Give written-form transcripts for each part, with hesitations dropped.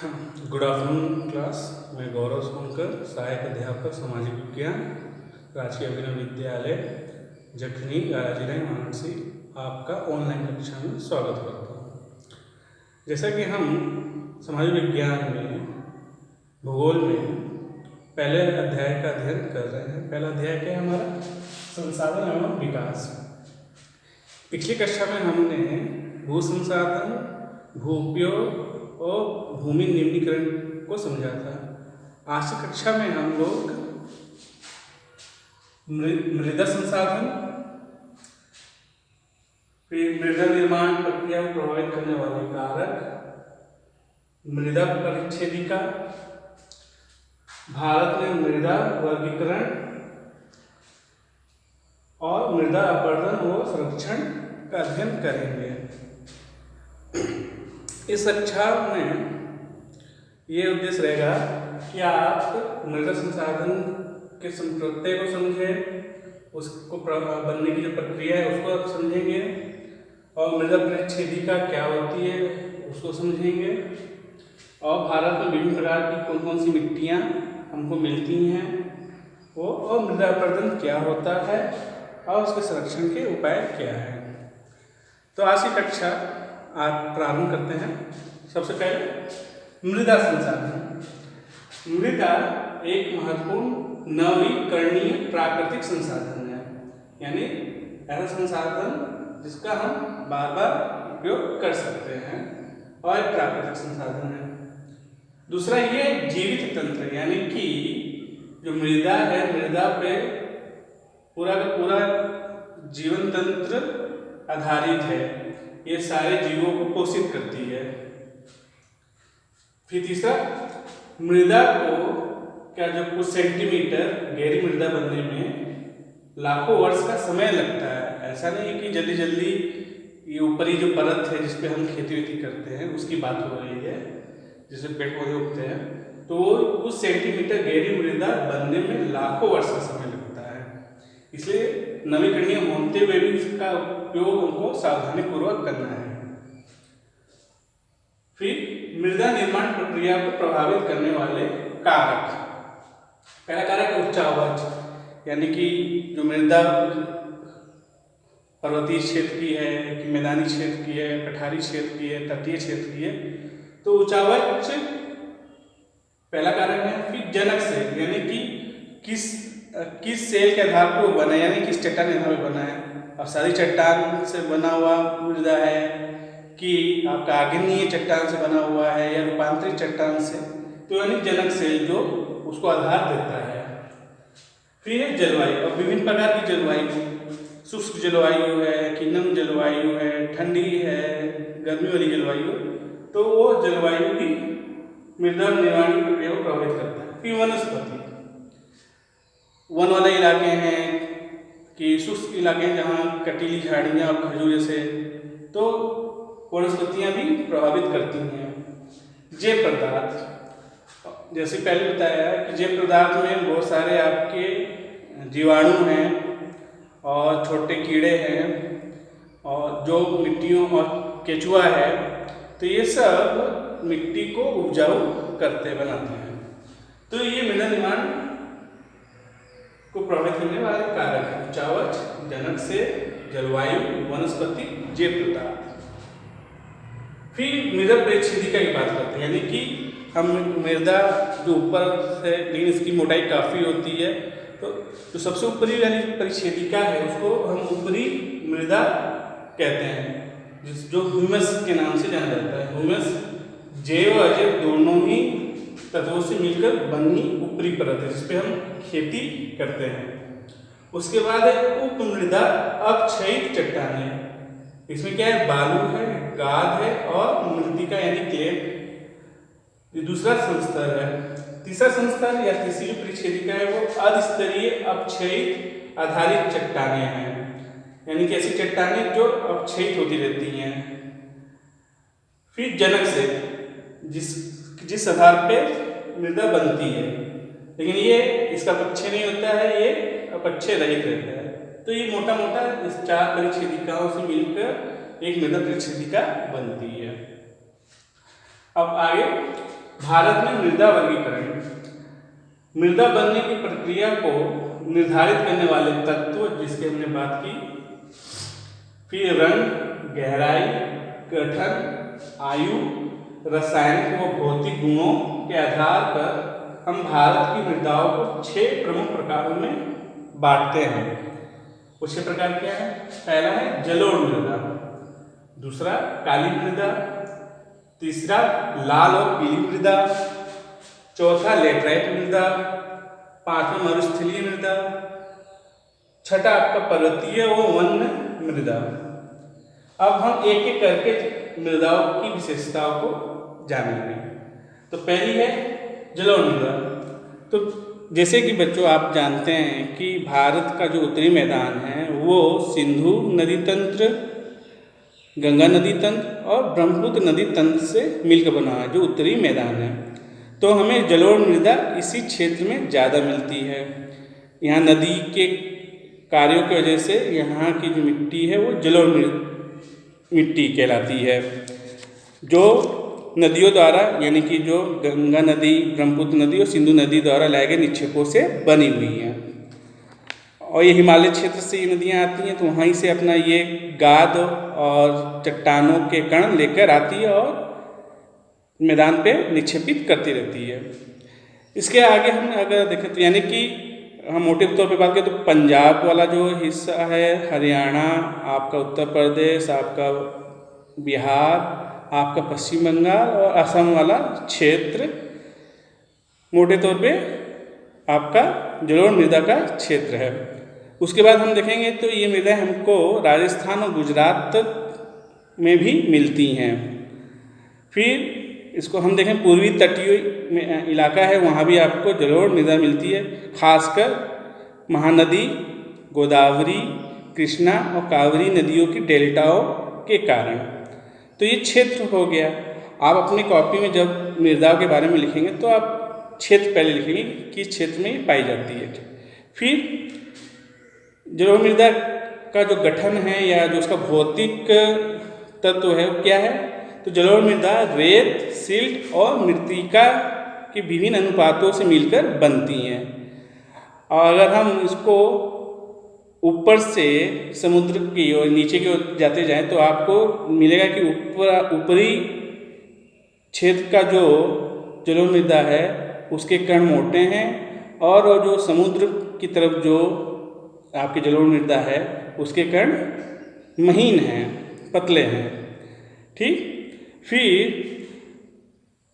Good afternoon class. मैं गौरव सोनकर, सहायक अध्यापक सामाजिक विज्ञान, राजकीय अभिनव विद्यालय जखनी राजीराय वाराणसी आपका ऑनलाइन कक्षा में स्वागत करता हूँ। जैसा कि हम सामाजिक विज्ञान में भूगोल में पहले अध्याय का अध्ययन कर रहे हैं। पहला अध्याय क्या है हमारा? संसाधन एवं विकास। पिछली कक्षा में हमने भू संसाधन, भू उपयोग और भूमि निम्नीकरण को समझा था। आज की कक्षा में हम लोग मृदा संसाधन, फिर मृदा निर्माण प्रक्रिया को प्रभावित करने वाले कारक, मृदा परिच्छेदिका, भारत में मृदा वर्गीकरण और मृदा अपरदन व संरक्षण का अध्ययन करेंगे। इस कक्षा में ये उद्देश्य रहेगा कि आप मृदा संसाधन के संप्रत्यय को समझें, उसको बनने की जो प्रक्रिया है उसको आप समझेंगे, और मृदा परिच्छेदिका क्या होती है उसको समझेंगे, और भारत में विभिन्न प्रकार की कौन कौन सी मिट्टियाँ हमको मिलती हैं वो, और मृदा अपरदन क्या होता है और उसके संरक्षण के उपाय क्या है। तो आज की कक्षा आज प्रारंभ करते हैं। सबसे पहले मृदा संसाधन। मृदा एक महत्वपूर्ण नवीकरणीय प्राकृतिक संसाधन है, यानी ऐसा संसाधन जिसका हम बार बार उपयोग कर सकते हैं और एक प्राकृतिक संसाधन है। दूसरा, ये जीवित तंत्र, यानी कि जो मृदा है, मृदा पे पूरा का पूरा जीवन तंत्र आधारित है। ये सारे जीवों को पोषित करती है। फिर तीसरा, मृदा को क्या जो कुछ सेंटीमीटर गहरी मृदा बनने में लाखों वर्ष का समय लगता है। ऐसा नहीं है कि जल्दी जल्दी ये ऊपरी जो परत है जिसपे हम खेती वेती करते हैं उसकी बात हो रही है, जिससे पेड़ पौधे उगते हैं, तो कुछ सेंटीमीटर गहरी मृदा बनने में लाखों वर्ष का समय लगता है। इसलिए नवीकरणीय होते हुए भी इसका उपयोग हमको सावधानी पूर्वक करना है। फिर मृदा निर्माण प्रक्रिया को प्रभावित करने वाले कारक। पहला कारक उच्चावच, यानी कि जो मृदा पर्वतीय क्षेत्र की है कि मैदानी क्षेत्र की है, पठारी क्षेत्र की है, तटीय क्षेत्र की है, तो उच्चावच पहला कारक है। फिर जनक सेल, यानी कि किस सेल के आधार पर वो बना है, यानी किस चट्टान के आधार पर बना है। अब सारी चट्टान से बना हुआ मृदा है कि आपका आग्नेय चट्टान से बना हुआ है या रूपांतरित चट्टान से, तो यानी जनक सेल जो उसको आधार देता है। फिर है जलवायु, और विभिन्न प्रकार की जलवायु, शुष्क जलवायु है कि नम जलवायु है, ठंडी है, गर्मी वाली जलवायु, तो वो जलवायु भी मृदा निर्माण की प्रक्रिया को प्रभावित करता है। फिर वनस्पति, वन वाले इलाके हैं कि शुष्क इलाके हैं जहाँ कटीली झाड़ियाँ और खजूर जैसे, तो वनस्पतियाँ भी प्रभावित करती हैं। जैव पदार्थ, जैसे पहले बताया कि जैव पदार्थ में बहुत सारे आपके जीवाणु हैं और छोटे कीड़े हैं और जो मिट्टियों और केचुआ है, तो ये सब मिट्टी को उपजाऊ बनाते हैं। तो ये मृदा निर्माण को प्रभावित करने वाले कारक हैं: उच्चावच, जनक से, जलवायु, वनस्पति, जैव पदार्थ। फिर मृदा परिच्छेदिका की बात करते हैं, यानी कि हम मृदा जो ऊपर से, लेकिन इसकी मोटाई काफ़ी होती है, तो जो सबसे ऊपरी वाली परिच्छेदिका है उसको हम ऊपरी मृदा कहते हैं, जो ह्यूमस के नाम से जाना जाता है। ह्यूमस जैव और अजैव दोनों ही तत्वों से मिलकर बनी ऊपरी परत है जिसपे हम खेती करते हैं। उसके बाद है उपमृदा अक्षयित चट्टानें। इसमें क्या है? बालू है, गाद है और मृत्तिका यानी क्ले। ये दूसरा संस्तर है। तीसरा संस्तर या तीसरी जो परिच्छेदिका है वो अधस्तरीय अपक्षयित आधारित चट्टानें हैं, यानी कि ऐसी चट्टानें जो अपक्षयित होती रहती हैं। फिर जनक से, जिस आधार पे मृदा बनती है, लेकिन ये इसका अपक्षय नहीं होता है, ये अपक्षय रहित रहता है। तो ये मोटा मोटा इस चार परिच्छेदिकाओं से मिलकर एक मृदा परिच्छेदिका बनती है। अब आगे भारत में मृदा वर्गीकरण। मृदा बनने की प्रक्रिया को निर्धारित करने वाले तत्व जिसकी हमने बात की, फिर रंग, गहराई, गठन, आयु, रासायनिक व भौतिक गुणों के आधार पर हम भारत की मृदाओं को 6 प्रमुख प्रकारों में बांटते हैं। वो 6 प्रकार क्या है? पहला है जलोढ़ मृदा, दूसरा काली मृदा, तीसरा लाल और पीली मृदा, चौथा लेटराइट मृदा, पांचवा मरुस्थलीय मृदा, छठा आपका पर्वतीय व वन्य मृदा। अब हम एक एक करके मृदाओं की विशेषताओं को जानेंगे। तो पहली है जलोढ़ मृदा। तो जैसे कि बच्चों आप जानते हैं कि भारत का जो उत्तरी मैदान है वो सिंधु नदी तंत्र, गंगा नदी तंत्र और ब्रह्मपुत्र नदी तंत्र से मिलकर बना है जो उत्तरी मैदान है। तो हमें जलोढ़ मृदा इसी क्षेत्र में ज़्यादा मिलती है। यहाँ नदी के कार्यों की वजह से यहाँ की जो मिट्टी है वो जलोढ़ मिट्टी कहलाती है, जो नदियों द्वारा यानी कि जो गंगा नदी, ब्रह्मपुत्र नदी और सिंधु नदी द्वारा लाए गए निक्षेपों से बनी हुई हैं। और ये हिमालय क्षेत्र से ये नदियाँ आती हैं, तो वहीं से अपना ये गाद और चट्टानों के कण लेकर आती है और मैदान पे निक्षेपित करती रहती है। इसके आगे हम अगर देखें तो यानी कि हम मोटे तौर पे बात करें तो पंजाब वाला जो हिस्सा है, हरियाणा, आपका उत्तर प्रदेश, आपका बिहार, आपका पश्चिम बंगाल और असम वाला क्षेत्र मोटे तौर पे आपका जलोढ़ मृदा का क्षेत्र है। उसके बाद हम देखेंगे तो ये मृदा हमको राजस्थान और गुजरात में भी मिलती हैं। फिर इसको हम देखें पूर्वी तटीय इलाका है, वहाँ भी आपको जलोढ़ मृदा मिलती है, खासकर महानदी, गोदावरी, कृष्णा और कावेरी नदियों की डेल्टाओं के कारण। तो ये क्षेत्र हो गया। आप अपनी कॉपी में जब मृदाओं के बारे में लिखेंगे तो आप क्षेत्र पहले लिखेंगे कि इस क्षेत्र में ये पाई जाती है। फिर जलोढ़ मृदा का जो गठन है या जो उसका भौतिक तत्व है वो क्या है? तो जलोढ़ मृदा रेत, सिल्ट और मृत्तिका के विभिन्न अनुपातों से मिलकर बनती हैं। और अगर हम इसको ऊपर से समुद्र की और नीचे की ओर जाते जाएं तो आपको मिलेगा कि ऊपरी क्षेत्र का जो जलोढ़ मृदा है उसके कण मोटे हैं और जो समुद्र की तरफ जो आपकी जलोढ़ मृदा है उसके कण महीन हैं, पतले हैं। ठीक। फिर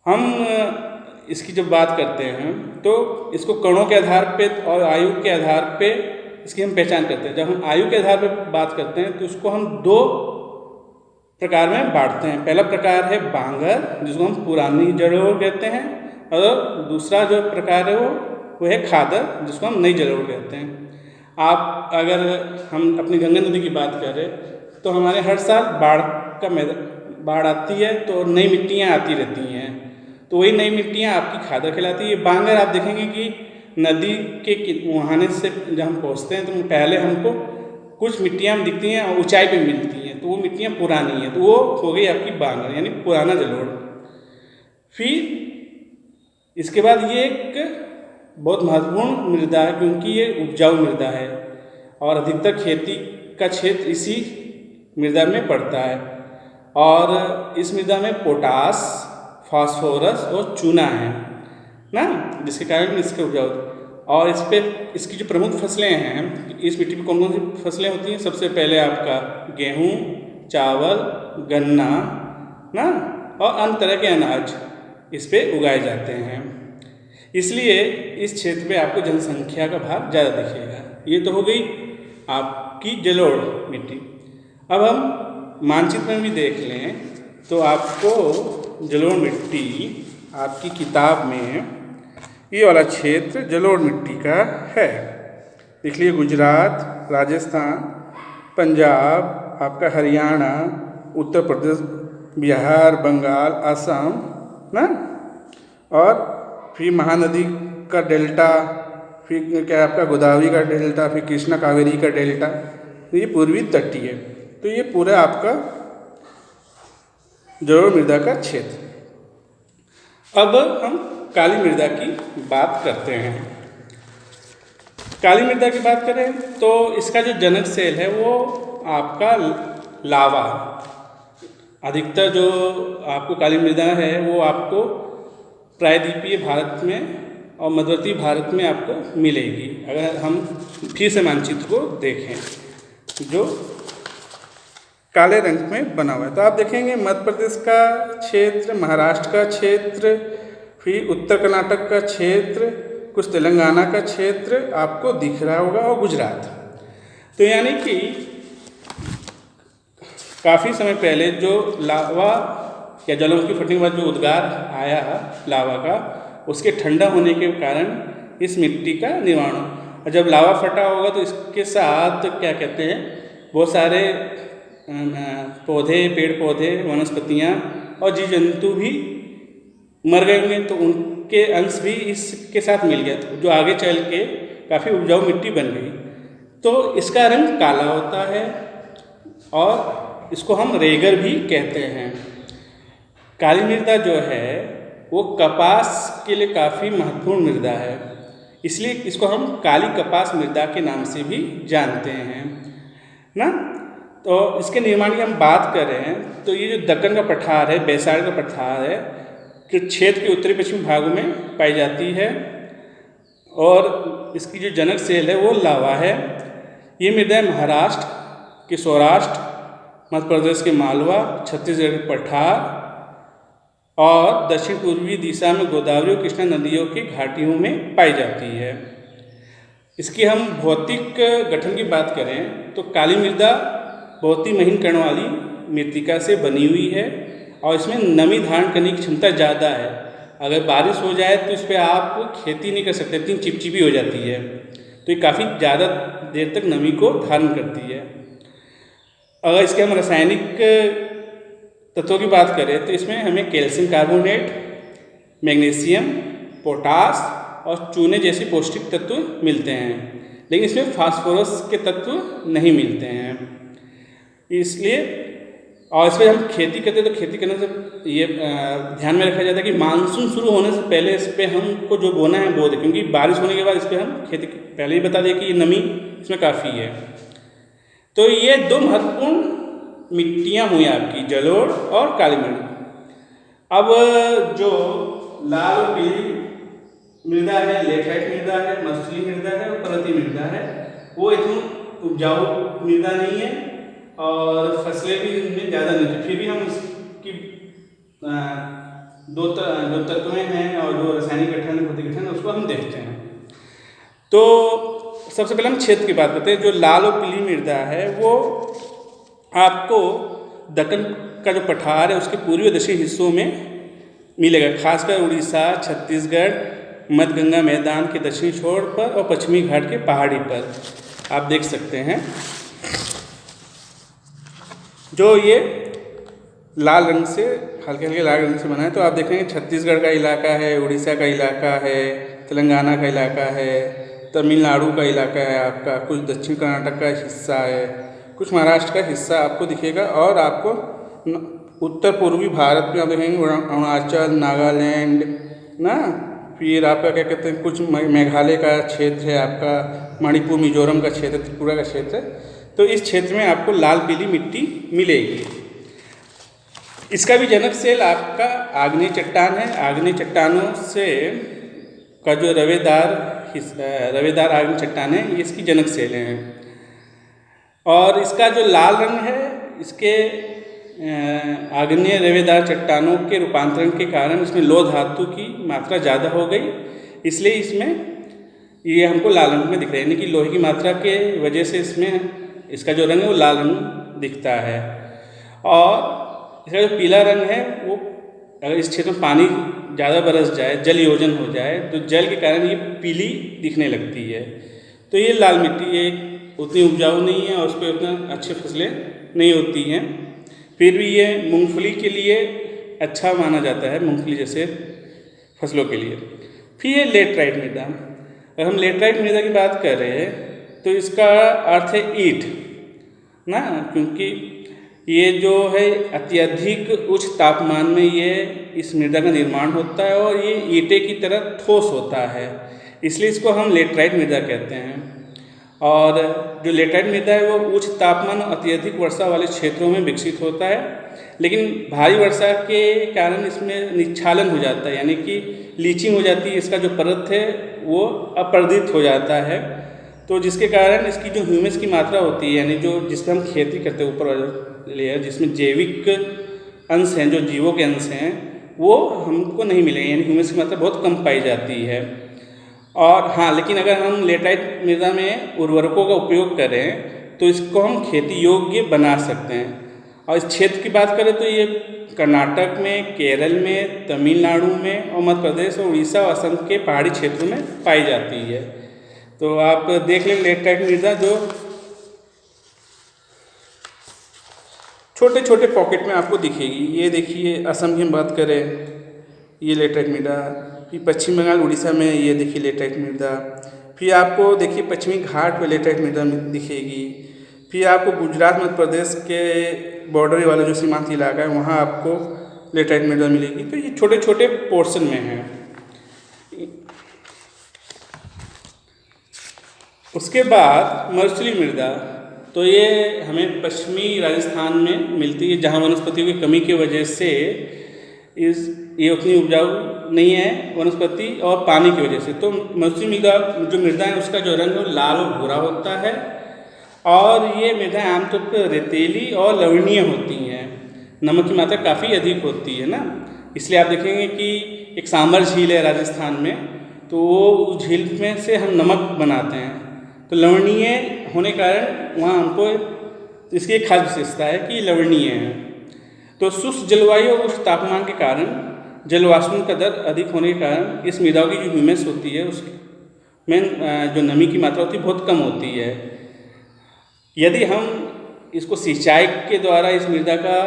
हम इसकी जब बात करते हैं तो इसको कणों के आधार पे और आयु के आधार पे इसकी हम पहचान करते हैं। जब हम आयु के आधार पे बात करते हैं तो उसको हम 2 प्रकार में बांटते हैं। पहला प्रकार है बांगर, जिसको हम पुरानी जलोढ़ कहते हैं, और दूसरा जो प्रकार है वो है खादर, जिसको हम नई जलोढ़ कहते हैं। आप अगर हम अपनी गंगा नदी की बात करें तो हमारे हर साल बाढ़ आती है तो नई मिट्टियाँ आती रहती हैं, तो वही नई मिट्टियाँ आपकी खादर कहलाती है। बांगर आप देखेंगे कि नदी के मुहाने से जब हम पहुँचते हैं तो पहले हमको कुछ मिट्टियाँ दिखती हैं और ऊंचाई पे मिलती हैं, तो वो मिट्टियाँ पुरानी हैं, तो वो हो गई आपकी बांगर यानी पुराना जलोढ़। फिर इसके बाद ये एक बहुत महत्वपूर्ण मृदा है क्योंकि ये उपजाऊ मृदा है और अधिकतर खेती का क्षेत्र इसी मृदा में पड़ता है। और इस मृदा में पोटास, फास्फोरस और चूना है ना, जिसके कारण इसके उपजाऊ। और इस पे इसकी जो प्रमुख फसलें हैं, इस मिट्टी में कौन कौन सी फसलें होती हैं? सबसे पहले आपका गेहूँ, चावल, गन्ना ना और अन्य तरह के अनाज इस पे उगाए जाते हैं। इसलिए इस क्षेत्र में आपको जनसंख्या का भाग ज़्यादा दिखेगा। ये तो हो गई आपकी जलोढ़ मिट्टी। अब हम मानचित्र में भी देख लें तो आपको जलोढ़ मिट्टी आपकी किताब में ये वाला क्षेत्र जलोढ़ मिट्टी का है। देख लीजिए, गुजरात, राजस्थान, पंजाब, आपका हरियाणा, उत्तर प्रदेश, बिहार, बंगाल, असम ना, और फिर महानदी का डेल्टा, फिर क्या आपका गोदावरी का डेल्टा, फिर कृष्णा कावेरी का डेल्टा, तो ये पूर्वी तटीय है। तो ये पूरा आपका जलोढ़ मृदा का क्षेत्र। अब हम काली मृदा की बात करते हैं। काली मृदा की बात करें तो इसका जो जनक सेल है वो आपका लावा। अधिकतर जो आपको काली मृदा है वो आपको प्रायद्वीपीय भारत में और मध्यवर्ती भारत में आपको मिलेगी। अगर हम फिर से मानचित्र को देखें जो काले रंग में बना हुआ है तो आप देखेंगे मध्य प्रदेश का क्षेत्र, महाराष्ट्र का क्षेत्र, फिर उत्तर कर्नाटक का क्षेत्र, कुछ तेलंगाना का क्षेत्र आपको दिख रहा होगा और गुजरात। तो यानी कि काफ़ी समय पहले जो लावा या ज्वालामुखी फटने के बाद जो उद्गार आया लावा का, उसके ठंडा होने के कारण इस मिट्टी का निर्माण हो। और जब लावा फटा होगा तो इसके साथ क्या कहते हैं बहुत सारे पौधे, पेड़ पौधे, वनस्पतियाँ और जीव जंतु भी मर गए होंगे, तो उनके अंश भी इसके साथ मिल गया, तो जो आगे चल के काफ़ी उपजाऊ मिट्टी बन गई। तो इसका रंग काला होता है और इसको हम रेगर भी कहते हैं। काली मृदा जो है वो कपास के लिए काफ़ी महत्वपूर्ण मृदा है, इसलिए इसको हम काली कपास मृदा के नाम से भी जानते हैं ना। तो इसके निर्माण की हम बात कर रहे हैं तो ये जो दक्कन का पठार है, बैसाड़ का पठार है, कि क्षेत्र के उत्तरी पश्चिमी भागों में पाई जाती है और इसकी जो जनक सेल है वो लावा है। ये मृदा महाराष्ट्र के सौराष्ट्र, मध्य प्रदेश के मालवा, छत्तीसगढ़ के पठार और दक्षिण पूर्वी दिशा में गोदावरी और कृष्णा नदियों की घाटियों में पाई जाती है। इसकी हम भौतिक गठन की बात करें तो काली मृदा बहुत ही महीन कण वाली मृत्तिका से बनी हुई है और इसमें नमी धारण करने की क्षमता ज़्यादा है। अगर बारिश हो जाए तो इस पर आप खेती नहीं कर सकते, इतनी चिपचिपी हो जाती है, तो ये काफ़ी ज़्यादा देर तक नमी को धारण करती है। अगर इसके हम रासायनिक तत्वों की बात करें तो इसमें हमें कैल्शियम कार्बोनेट, मैग्नीशियम, पोटास और चूने जैसे पौष्टिक तत्व मिलते हैं, लेकिन इसमें फास्फोरस के तत्व नहीं मिलते हैं। इसलिए और इस पर हम खेती करते हैं तो खेती करने से ये ध्यान में रखा जाता है कि मानसून शुरू होने से पहले इस पर हमको जो बोना है बो दे, क्योंकि बारिश होने के बाद इस पर हम खेती पहले ही बता दें कि ये नमी इसमें काफ़ी है। तो ये दो महत्वपूर्ण मिट्टियाँ हुई आपकी, जलोढ़ और काली मृदा। अब जो लाल पीली मृदा है, लेटराइट मृदा है, मसूरी मृदा है और पर्वतीय मृदा है, वो इतनी उपजाऊ मृदा नहीं है और फसलें भी इनमें ज़्यादा नहीं थी। फिर भी हम उसकी दो तत्वें हैं और जो रासायनिक गठन, भौतिक गठन, उसको हम देखते हैं। तो सबसे पहले हम क्षेत्र की बात करते हैं। जो लाल और पीली मृदा है वो आपको दक्कन का जो पठार है उसके पूर्वी और दक्षिणी हिस्सों में मिलेगा, खासकर उड़ीसा, छत्तीसगढ़, मध्य गंगा मैदान के दक्षिणी छोर पर और पश्चिमी घाट के पहाड़ी पर आप देख सकते हैं। जो ये लाल रंग से, हल्के हल्के लाल रंग से बना है, तो आप देखेंगे छत्तीसगढ़ का इलाका है, उड़ीसा का इलाका है, तेलंगाना का इलाका है, तमिलनाडु का इलाका है आपका, कुछ दक्षिण कर्नाटक का हिस्सा है, कुछ महाराष्ट्र का हिस्सा आपको दिखेगा और आपको उत्तर पूर्वी भारत में आप देखेंगे अरुणाचल, नागालैंड ना, फिर आपका क्या कहते हैं कुछ मेघालय का क्षेत्र है आपका, मणिपुर, मिजोरम का क्षेत्र, त्रिपुरा का क्षेत्र। तो इस क्षेत्र में आपको लाल पीली मिट्टी मिलेगी। इसका भी जनक सेल आपका आग्नेय चट्टान है। आग्नेय चट्टानों से का जो रवेदार आग्नेय चट्टान है ये इसकी जनक सेल हैं। और इसका जो लाल रंग है इसके आग्नेय रवेदार चट्टानों के रूपांतरण के कारण इसमें लौह धातु की मात्रा ज़्यादा हो गई, इसलिए इसमें ये हमको लाल रंग में दिख रहा है, यानी कि लोहे की मात्रा के वजह से इसमें इसका जो रंग है वो लाल रंग दिखता है। और इसका जो पीला रंग है वो अगर इस क्षेत्र में पानी ज़्यादा बरस जाए, जल योजन हो जाए, तो जल के कारण ये पीली दिखने लगती है। तो ये लाल मिट्टी ये उतनी उपजाऊ नहीं है और उस पर उतना अच्छी फसलें नहीं होती हैं, फिर भी ये मूंगफली के लिए अच्छा माना जाता है, मूंगफली जैसे फसलों के लिए। फिर ये लेटराइट मृदा। अगर हम लेटराइट मृदा की बात कर रहे हैं तो इसका अर्थ है ईंट ना, क्योंकि ये जो है अत्यधिक उच्च तापमान में ये इस मृदा का निर्माण होता है और ये ईंटे की तरह ठोस होता है, इसलिए इसको हम लेटराइट मृदा कहते हैं। और जो लेटराइट मृदा है वो उच्च तापमान और अत्यधिक वर्षा वाले क्षेत्रों में विकसित होता है, लेकिन भारी वर्षा के कारण इसमें निक्षालन हो जाता है, यानी कि लीचिंग हो जाती है, इसका जो परत है वो अपर्दित हो जाता है। तो जिसके कारण इसकी जो ह्यूमस की मात्रा होती है, यानी जो जिस पर हम खेती करते हैं ऊपर वाले लेयर जिसमें जैविक अंश हैं, जो जीवों के अंश हैं, वो हमको नहीं मिलेंगे, यानी ह्यूमस की मात्रा बहुत कम पाई जाती है। और हाँ, लेकिन अगर हम लेटराइट मृदा में उर्वरकों का उपयोग करें तो इसको हम खेती योग्य बना सकते हैं। और इस क्षेत्र की बात करें तो ये कर्नाटक में, केरल में, तमिलनाडु में और मध्य प्रदेश और उड़ीसा और असम के पहाड़ी क्षेत्रों में पाई जाती है। तो आप देख लें लेटराइट मृदा जो छोटे छोटे पॉकेट में आपको दिखेगी। ये देखिए असम की हम बात करें, ये लेटराइट मृदा, फिर पश्चिम बंगाल उड़ीसा में ये देखिए लेटराइट मृदा, फिर आपको देखिए पश्चिमी घाट में लेटराइट मृदा दिखेगी, फिर आपको गुजरात मध्य प्रदेश के बॉर्डर वाला जो सीमांत इलाका है वहाँ आपको लेटराइट मृदा मिलेगी। तो ये छोटे छोटे पोर्शन में है। उसके बाद मरुस्थलीय मृदा, तो ये हमें पश्चिमी राजस्थान में मिलती है, जहाँ वनस्पतियों की कमी की वजह से ये उतनी उपजाऊ नहीं है वनस्पति और पानी की वजह से। तो मरुस्थलीय मृदा जो मृदा है उसका जो रंग है वो लाल और भूरा होता है और ये मृदा आमतौर पर रेतीली और लवणीय होती हैं, नमक की मात्रा काफ़ी अधिक होती है ना, इसलिए आप देखेंगे कि एक सांबर झील है राजस्थान में, तो वो उस झील में से हम नमक बनाते हैं। तो लवणीय होने के कारण वहाँ हमको इसकी एक खास विशेषता है कि लवणीय है। तो शुष्क जलवायु और उच्च तापमान के कारण जलवाष्पन का दर अधिक होने के कारण इस मृदा की जो ह्यूमस होती है उसमें जो नमी की मात्रा होती है बहुत कम होती है। यदि हम इसको सिंचाई के द्वारा इस मृदा का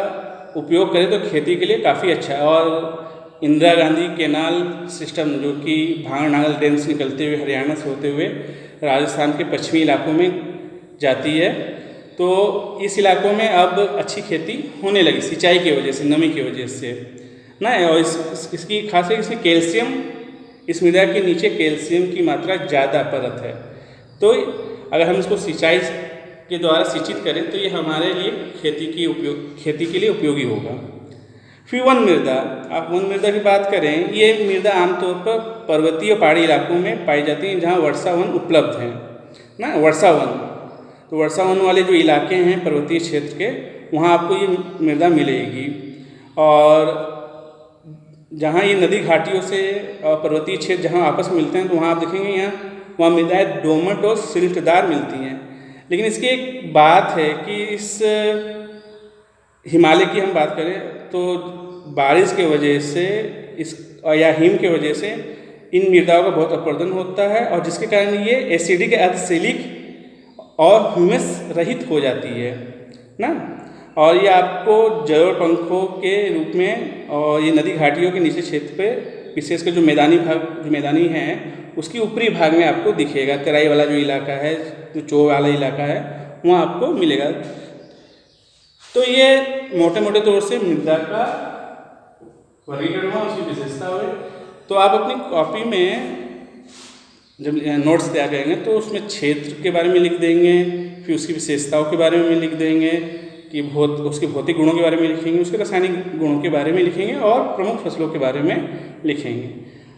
उपयोग करें तो खेती के लिए काफ़ी अच्छा है। और इंदिरा गांधी कैनाल सिस्टम जो कि भांग नागल डैम से निकलते हुए हरियाणा से होते हुए राजस्थान के पश्चिमी इलाकों में जाती है, तो इस इलाकों में अब अच्छी खेती होने लगी सिंचाई की वजह से, नमी की वजह से ना। और इसकी खास है इसमें कैल्शियम, इस मृदा के नीचे कैल्शियम की मात्रा ज़्यादा परत है। तो अगर हम इसको सिंचाई के द्वारा सिंचित करें तो ये हमारे लिए खेती के लिए उपयोगी होगा। फिर वन मृदा, आप वन मृदा की बात करें, ये मृदा आमतौर पर पर्वतीय और पहाड़ी इलाकों में पाई जाती है जहाँ वर्षावन उपलब्ध हैं ना। वर्षावन, तो वर्षावन वाले जो इलाके हैं पर्वतीय क्षेत्र के, वहाँ आपको ये मृदा मिलेगी। और जहाँ ये नदी घाटियों से पर्वतीय क्षेत्र जहाँ आपस में मिलते हैं तो वहाँ आप देखेंगे वहाँ मृदाएँ डोमट और सिल्टदार मिलती हैं। लेकिन इसकी एक बात है कि इस हिमालय की हम बात करें तो बारिश के वजह से या हिम के वजह से इन मृदाओं का बहुत अपरदन होता है और जिसके कारण ये एसिडिक अर्धशैलिक और ह्यूमस रहित हो जाती है ना। और ये आपको जलोढ़ पंखों के रूप में और ये नदी घाटियों के नीचे क्षेत्र पे विशेषकर जो मैदानी हैं उसकी ऊपरी भाग में आपको दिखेगा। तराई वाला जो इलाका है, जो चो वाला इलाका है, वहाँ आपको मिलेगा। तो ये मोटे मोटे तौर से मृदा का वर्गीकरण हुआ, उसकी विशेषता हुई। तो आप अपनी कॉपी में जब नोट्स तैयार करेंगे तो उसमें क्षेत्र के बारे में लिख देंगे, फिर उसकी विशेषताओं के बारे में लिख देंगे कि उसके भौतिक गुणों के बारे में लिखेंगे, उसके रासायनिक गुणों के बारे में लिखेंगे और प्रमुख फसलों के बारे में लिखेंगे।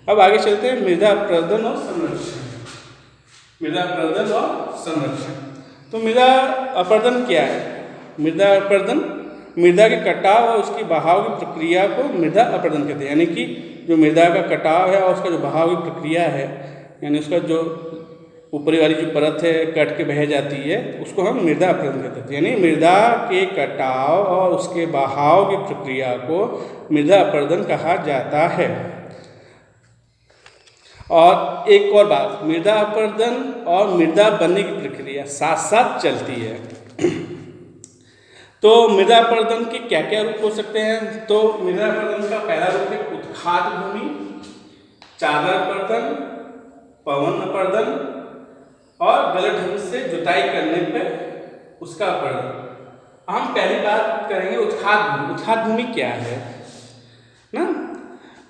अब आगे चलते हैं मृदा अपरदन और संरक्षण। मृदा अपरदन और संरक्षण, तो मृदा अपरदन क्या है? मृदा अपरदन मृदा के कटाव और उसकी बहाव की प्रक्रिया को मृदा अपरदन कहते हैं। यानी कि जो मृदा का कटाव है और उसका जो बहाव की प्रक्रिया है, यानी उसका जो ऊपरी वाली जो परत है कट के बह जाती है, उसको हम मृदा अपरदन कहते हैं। यानी मृदा के कटाव और उसके बहाव की प्रक्रिया को मृदा अपरदन कहा जाता है। और एक और बात, मृदा अपरदन और मृदा बनने की प्रक्रिया साथ साथ चलती है। तो मृदा अपरदन के क्या क्या रूप हो सकते हैं? तो मृदा अपरदन का पहला रूप है उत्खात भूमि, चादर अपरदन, पवन अपरदन और गलत ढंग से जुताई करने पर उसका अपरदन। हम पहली बात करेंगे उत्खात भूमि। उत्खात भूमि क्या है ना,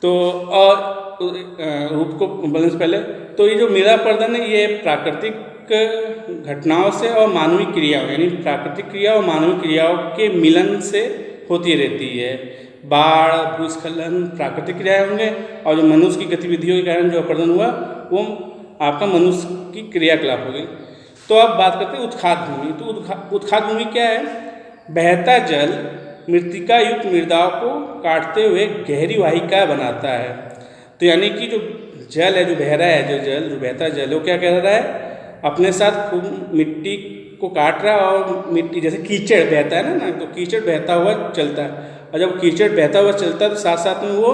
तो और रूप को बोलने से पहले तो ये जो मृदा अपरदन है ये प्राकृतिक घटनाओं से और मानवीय क्रियाओं यानी प्राकृतिक क्रिया और मानवीय क्रियाओं के मिलन से होती रहती है। बाढ़, भूस्खलन प्राकृतिक क्रियाएं होंगे और जो मनुष्य की गतिविधियों के कारण जो अपरदन हुआ वो आपका मनुष्य की क्रियाकलाप हो गई। तो अब बात करते हैं उत्खात भूमि। तो उत्खात भूमि क्या है? बहता जल मृत्तिका युक्त मृदाओं को काटते हुए गहरी वाहिका बनाता है। तो यानी कि जो जल है, जो बह रहा है, जो बहता जल वो क्या कर रहा है? अपने साथ खूब मिट्टी को काट रहा है और मिट्टी जैसे कीचड़ बहता है ना, तो कीचड़ बहता हुआ चलता है और जब कीचड़ बहता हुआ चलता है तो साथ साथ में वो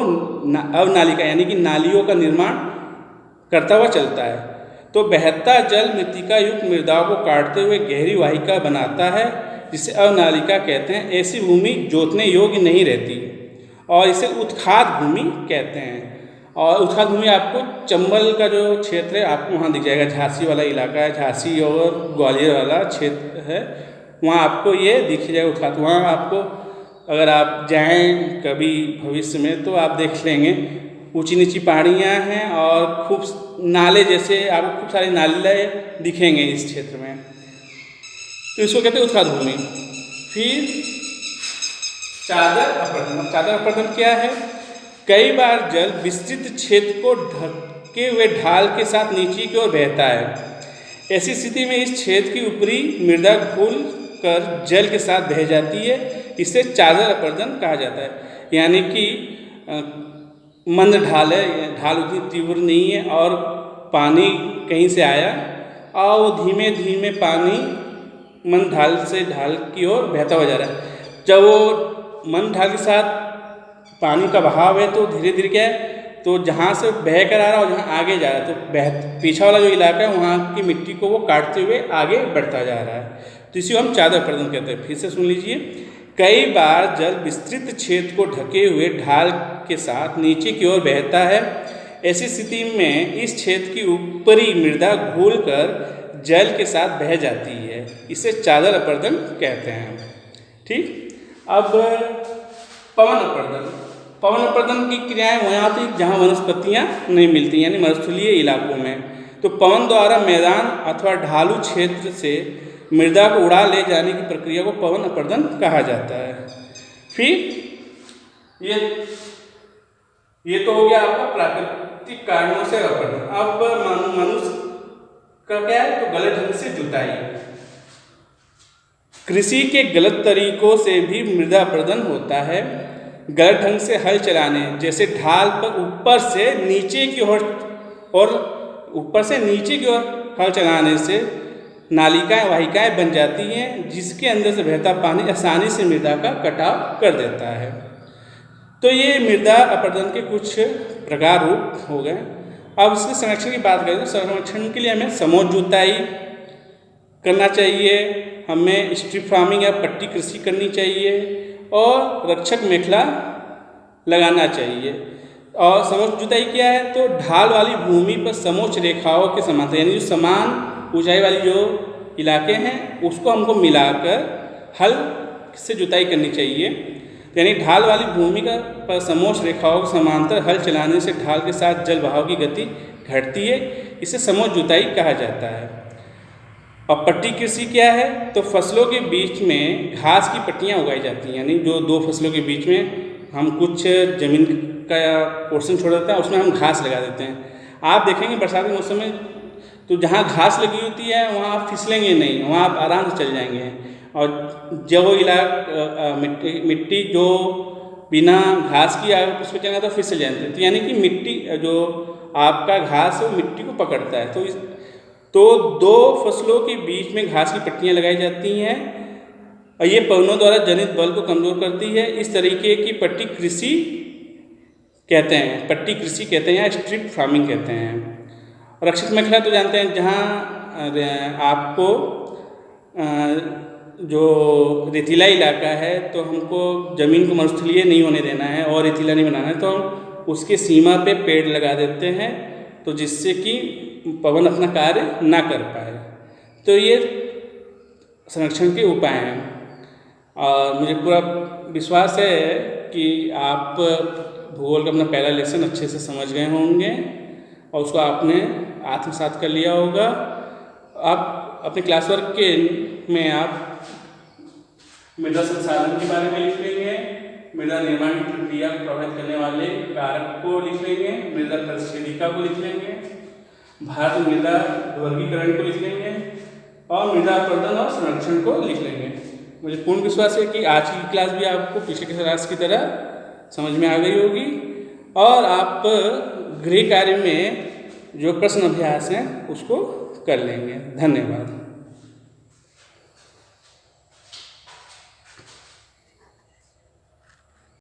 अवनालिका यानी कि नालियों का निर्माण करता हुआ चलता है। तो बहता जल मृत्तिका युक्त मृदाओं को काटते हुए गहरी वाहिका बनाता है जिसे अवनालिका कहते हैं। ऐसी भूमि जोतने योग्य नहीं रहती और इसे उत्खात भूमि कहते हैं। और उत्खात भूमि आपको चंबल का जो क्षेत्र है आपको वहाँ दिख जाएगा, झांसी वाला इलाका है, झांसी और ग्वालियर वाला क्षेत्र है, वहाँ आपको ये दिख जाएगा उत्खात। वहाँ आपको अगर आप जाएं कभी भविष्य में तो आप देख लेंगे ऊंची नीची पहाड़ियाँ हैं और खूब नाले जैसे आपको खूब सारे नाले दिखेंगे इस क्षेत्र में, तो इसको कहते हैं उत्खात भूमि। फिर चादर अपरदन। चादर अपरदन क्या है? कई बार जल विस्तृत क्षेत्र को ढके हुए ढाल के साथ नीचे की ओर बहता है। ऐसी स्थिति में इस क्षेत्र की ऊपरी मृदा घुल कर जल के साथ बह जाती है, इसे चादर अपरदन कहा जाता है। यानी कि मंद ढाल है, ढाल उतनी तीव्र नहीं है और पानी कहीं से आया और वो धीमे धीमे पानी मंद ढाल से ढाल की ओर बहता हुआ जा रहा है। जब वो मंद ढाल के साथ पानी का बहाव है तो धीरे धीरे क्या है, तो जहाँ से बह कर आ रहा है और जहाँ आगे जा रहा है तो पीछा वाला जो इलाका है वहाँ की मिट्टी को वो काटते हुए आगे बढ़ता जा रहा है, तो इसी को हम चादर अपरदन कहते हैं। फिर से सुन लीजिए। कई बार जल विस्तृत क्षेत्र को ढके हुए ढाल के साथ नीचे की ओर बहता है। ऐसी स्थिति में इस क्षेत्र की ऊपरी मृदा घुल कर जल के साथ बह जाती है, इसे चादर अपरदन कहते हैं। ठीक। अब पवन अपरदन। पवन अपरदन की क्रियाएं वहाँ होती जहाँ वनस्पतियाँ नहीं मिलती यानी मरुस्थलीय इलाकों में। तो पवन द्वारा मैदान अथवा ढालू क्षेत्र से मृदा को उड़ा ले जाने की प्रक्रिया को पवन अपरदन कहा जाता है। फिर ये तो हो गया आपका प्राकृतिक कारणों से अपरदन। अब मनुष्य का क्या है? तो गलत ढंग से जुताई। कृषि के गलत तरीकों से भी मृदा अपरदन होता है। गलत ढंग से हल चलाने जैसे ढाल पर ऊपर से नीचे की ओर हल चलाने से नालिकाएं वाहिकाएं बन जाती हैं जिसके अंदर से बहता पानी आसानी से मृदा का कटाव कर देता है। तो ये मृदा अपरदन के कुछ प्रकार रूप हो गए। अब इसके संरक्षण की बात करें तो संरक्षण के लिए हमें समोच्च जुताई करना चाहिए, हमें स्ट्रिप फार्मिंग या पट्टी कृषि करनी चाहिए और रक्षक मेखला लगाना चाहिए। और समोच्च जुताई क्या है? तो ढाल वाली भूमि पर समोच्च रेखाओं के समांतर यानी जो समान ऊंचाई वाली जो इलाके हैं उसको हमको मिलाकर हल से जुताई करनी चाहिए। यानी ढाल वाली भूमि का पर समोच्च रेखाओं के समांतर हल चलाने से ढाल के साथ जल बहाव की गति घटती है, इसे समोच्च जुताई कहा जाता है। और पट्टी कृषि क्या है? तो फसलों के बीच में घास की पट्टियाँ उगाई जाती हैं, यानी जो दो फसलों के बीच में हम कुछ जमीन का पोर्शन छोड़ देते हैं उसमें हम घास लगा देते हैं। आप देखेंगे बरसात के मौसम में तो जहाँ घास लगी होती है वहाँ आप फिसलेंगे नहीं, वहाँ आप आराम से चल जाएंगे। और जब वो मिट्टी जो बिना घास की उस पर चलेगा तो फिसल जाते हैं। तो यानी कि मिट्टी जो आपका घास है वो मिट्टी को पकड़ता है। तो दो फसलों के बीच में घास की पट्टियाँ लगाई जाती हैं और ये पवनों द्वारा जनित बल को कमज़ोर करती है। इस तरीके की पट्टी कृषि कहते हैं, पट्टी कृषि कहते हैं या स्ट्रिप फार्मिंग कहते हैं। रक्षक मेखला तो जानते हैं, जहाँ आपको जो रेतीला इलाका है तो हमको ज़मीन को मरुस्थलीय नहीं होने देना है और रेतीला नहीं बनाना है, तो हम उसके सीमा पे पेड़ लगा देते हैं तो जिससे कि पवन अपना कार्य ना कर पाए। तो ये संरक्षण के उपाय हैं। और मुझे पूरा विश्वास है कि आप भूगोल का अपना पहला लेसन अच्छे से समझ गए होंगे और उसको आपने आत्मसात कर लिया होगा। आप अपने क्लास वर्क के में आप मृदा संसाधन के बारे में लिख लेंगे, मृदा निर्माण की प्रक्रिया को प्रभावित करने वाले कारक को लिख लेंगे, मृदा परिच्छेदिका को लिख लेंगे, भारत मृदा वर्गीकरण को लिख लेंगे और मृदा अपरदन और संरक्षण को लिख लेंगे। मुझे पूर्ण विश्वास है कि आज की क्लास भी आपको पिछले क्लास की तरह समझ में आ गई होगी और आप गृह कार्य में जो प्रश्न अभ्यास हैं उसको कर लेंगे। धन्यवाद।